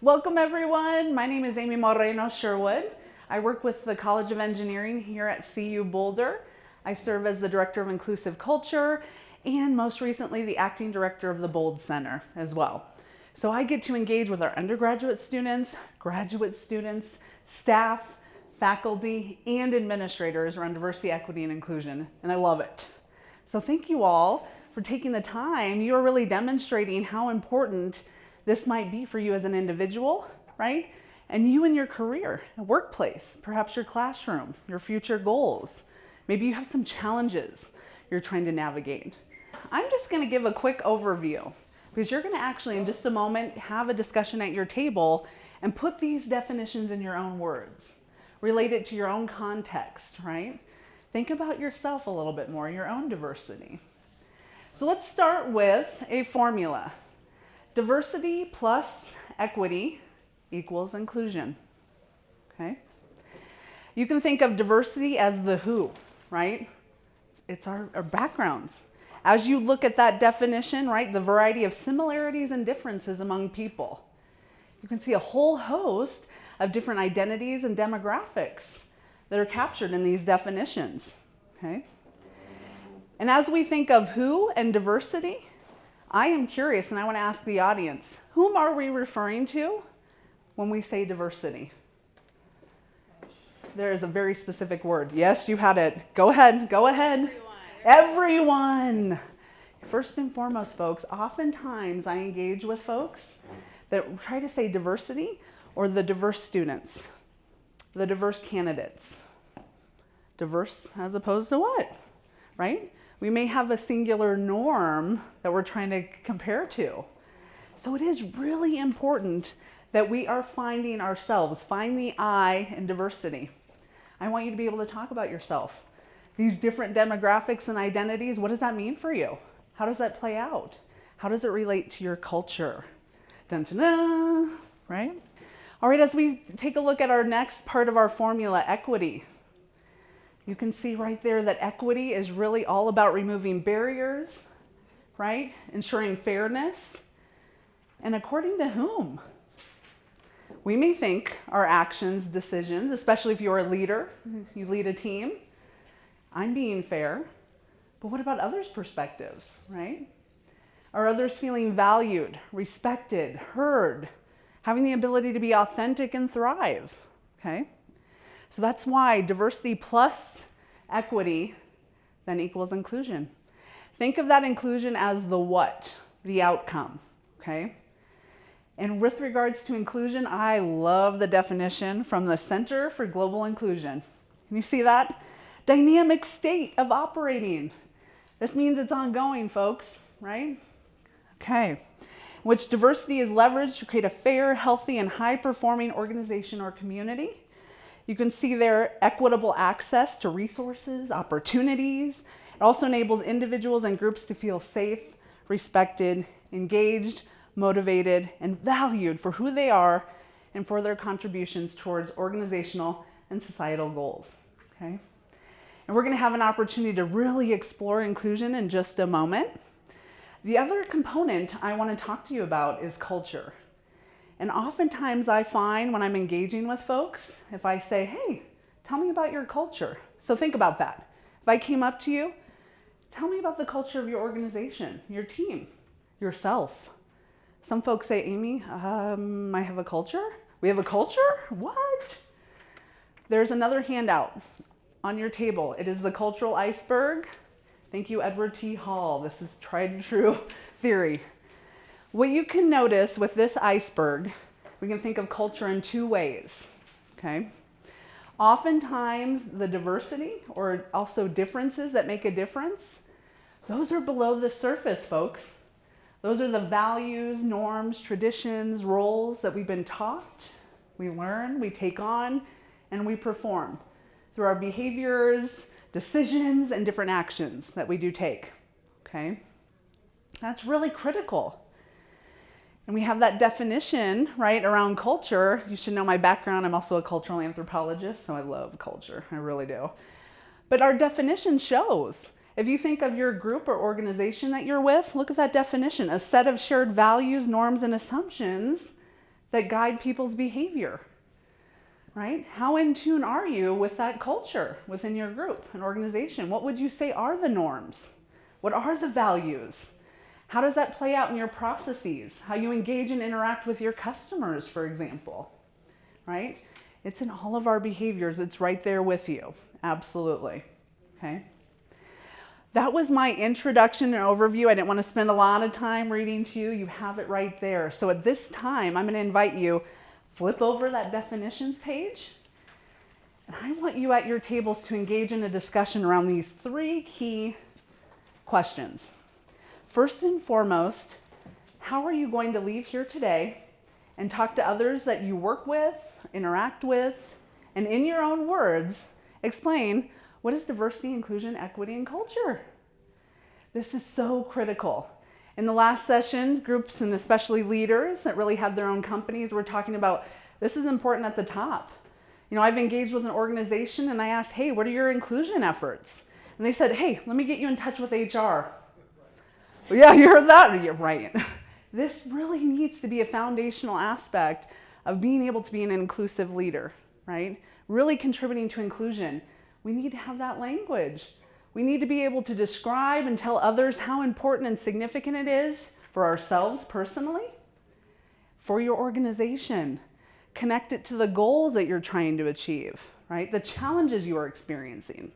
Welcome everyone. My name is Amy Moreno Sherwood. I work with the College of Engineering here at CU Boulder. I serve as the Director of Inclusive Culture and most recently the Acting Director of the Bold Center as well. So I get to engage with our undergraduate students, graduate students, staff, faculty, and administrators around diversity, equity, and inclusion, and I love it. So thank you all for taking the time. You are really demonstrating how important this might be for you as an individual, right? And you in your career, workplace, perhaps your classroom, your future goals. Maybe you have some challenges you're trying to navigate. I'm just gonna give a quick overview because you're gonna actually, in just a moment, have a discussion at your table and put these definitions in your own words. Relate it to your own context, right? Think about yourself a little bit more, your own diversity. So let's start with a formula. Diversity plus equity equals inclusion, okay? You can think of diversity as the who, right? It's our backgrounds. As you look at that definition, right, the variety of similarities and differences among people, you can see a whole host of different identities and demographics that are captured in these definitions, okay? And as we think of who and diversity, I am curious and I want to ask the audience, whom are we referring to when we say diversity? There is a very specific word. Yes, you had it. Go ahead, go ahead. Everyone. First and foremost, folks, oftentimes I engage with folks that try to say diversity or the diverse students, the diverse candidates. Diverse as opposed to what, right? We may have a singular norm that we're trying to compare to. So it is really important that we are finding ourselves, find the I in diversity. I want you to be able to talk about yourself. These different demographics and identities, what does that mean for you? How does that play out? How does it relate to your culture? Dun, dun, dun, right? All right, as we take a look at our next part of our formula, equity. You can see right there that equity is really all about removing barriers, right? Ensuring fairness. And according to whom? We may think our actions, decisions, especially if you're a leader, you lead a team, I'm being fair, but what about others' perspectives, right? Are others feeling valued, respected, heard, having the ability to be authentic and thrive, okay? So that's why diversity plus equity then equals inclusion. Think of that inclusion as the what, the outcome, okay? And with regards to inclusion, I love the definition from the Center for Global Inclusion. Can you see that? Dynamic state of operating. This means it's ongoing, folks, right? Okay. In which diversity is leveraged to create a fair, healthy, and high-performing organization or community. You can see there equitable access to resources, opportunities. It also enables individuals and groups to feel safe, respected, engaged, motivated, and valued for who they are and for their contributions towards organizational and societal goals, okay? And we're gonna have an opportunity to really explore inclusion in just a moment. The other component I wanna talk to you about is culture. And oftentimes I find when I'm engaging with folks, if I say, hey, tell me about your culture. So think about that. If I came up to you, tell me about the culture of your organization, your team, yourself. Some folks say, Amy, I have a culture? We have a culture? What? There's another handout on your table. It is the cultural iceberg. Thank you, Edward T. Hall. This is tried and true theory. What you can notice with this iceberg, we can think of culture in two ways, okay? Oftentimes, the diversity or also differences that make a difference, those are below the surface, folks. Those are the values, norms, traditions, roles that we've been taught, we learn, we take on, and we perform through our behaviors, decisions, and different actions that we do take, okay? That's really critical. And we have that definition, right, around culture. You should know my background. I'm also a cultural anthropologist, so I love culture. I really do. But our definition shows. If you think of your group or organization that you're with, look at that definition. A set of shared values, norms, and assumptions that guide people's behavior, right? How in tune are you with that culture within your group and organization? What would you say are the norms? What are the values? How does that play out in your processes? How you engage and interact with your customers, for example, right? It's in all of our behaviors. It's right there with you. Absolutely. Okay. That was my introduction and overview. I didn't want to spend a lot of time reading to you. You have it right there. So at this time, I'm going to invite you, flip over that definitions page. And I want you at your tables to engage in a discussion around these 3 key questions. First and foremost, how are you going to leave here today and talk to others that you work with, interact with, and in your own words, explain what is diversity, inclusion, equity, and culture? This is so critical. In the last session, groups and especially leaders that really had their own companies were talking about this is important at the top. You know, I've engaged with an organization and I asked, hey, what are your inclusion efforts? And they said, hey, let me get you in touch with HR. Well, yeah, you heard that? You're right. This really needs to be a foundational aspect of being able to be an inclusive leader, right? Really contributing to inclusion. We need to have that language. We need to be able to describe and tell others how important and significant it is for ourselves personally, for your organization. Connect it to the goals that you're trying to achieve, right? The challenges you are experiencing.